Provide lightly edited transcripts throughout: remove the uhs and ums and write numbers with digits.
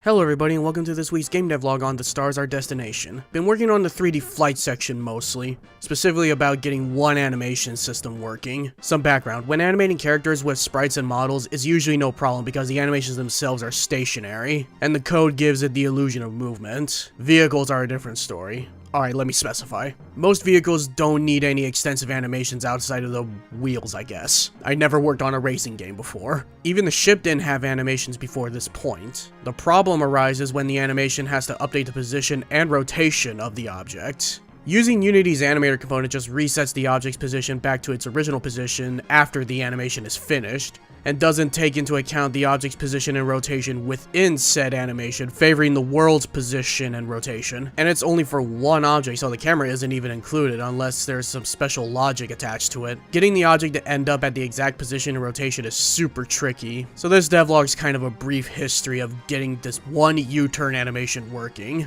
Hello everybody and welcome to this week's game devlog on The Stars Our Destination. Been working on the 3D flight section mostly, specifically about getting one animation system working. Some background: when animating characters with sprites and models is usually no problem because the animations themselves are stationary, and the code gives it the illusion of movement. Vehicles are a different story. Alright, let me specify. Most vehicles don't need any extensive animations outside of the wheels, I guess. I never worked on a racing game before. Even the ship didn't have animations before this point. The problem arises when the animation has to update the position and rotation of the object. Using Unity's animator component just resets the object's position back to its original position after the animation is finished, and doesn't take into account the object's position and rotation within said animation, favoring the world's position and rotation. And it's only for one object, so the camera isn't even included unless there's some special logic attached to it. Getting the object to end up at the exact position and rotation is super tricky, so this devlog's kind of a brief history of getting this one U-turn animation working.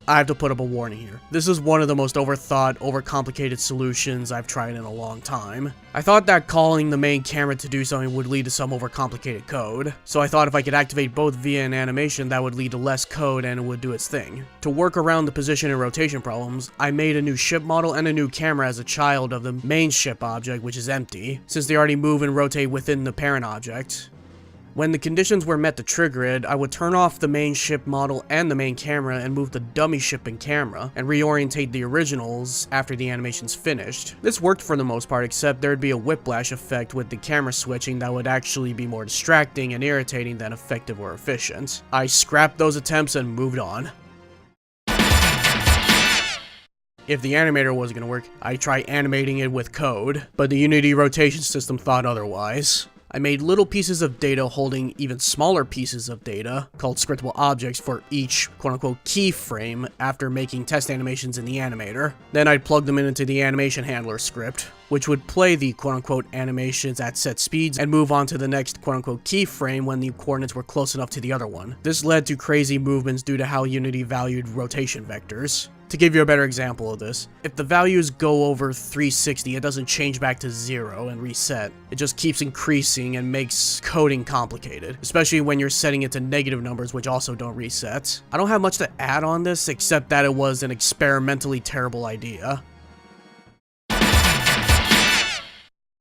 I have to put up a warning here. This is one of the most overthought, overcomplicated solutions I've tried in a long time. I thought that calling the main camera to do something would lead to some overcomplicated code, so I thought if I could activate both via an animation, that would lead to less code and it would do its thing. To work around the position and rotation problems, I made a new ship model and a new camera as a child of the main ship object, which is empty, since they already move and rotate within the parent object. When the conditions were met to trigger it, I would turn off the main ship model and the main camera and move the dummy ship and camera, and reorientate the originals after the animation's finished. This worked for the most part, except there'd be a whiplash effect with the camera switching that would actually be more distracting and irritating than effective or efficient. I scrapped those attempts and moved on. If the animator wasn't gonna work, I'd try animating it with code, but the Unity rotation system thought otherwise. I made little pieces of data holding even smaller pieces of data, called scriptable objects, for each quote-unquote keyframe after making test animations in the animator. Then I'd plug them into the animation handler script, which would play the quote-unquote animations at set speeds and move on to the next quote-unquote keyframe when the coordinates were close enough to the other one. This led to crazy movements due to how Unity valued rotation vectors. To give you a better example of this, if the values go over 360, it doesn't change back to 0 and reset. It just keeps increasing and makes coding complicated, especially when you're setting it to negative numbers, which also don't reset. I don't have much to add on this, except that it was an experimentally terrible idea.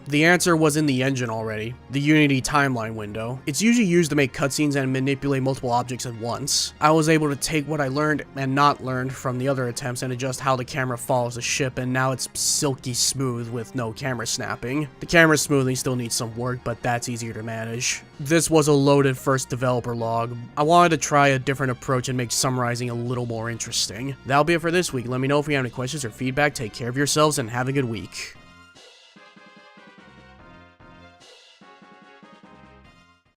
The answer was in the engine already, the Unity timeline window. It's usually used to make cutscenes and manipulate multiple objects at once. I was able to take what I learned and not learned from the other attempts and adjust how the camera follows the ship, and now it's silky smooth with no camera snapping. The camera smoothing still needs some work, but that's easier to manage. This was a loaded first developer log. I wanted to try a different approach and make summarizing a little more interesting. That'll be it for this week. Let me know if you have any questions or feedback. Take care of yourselves and have a good week.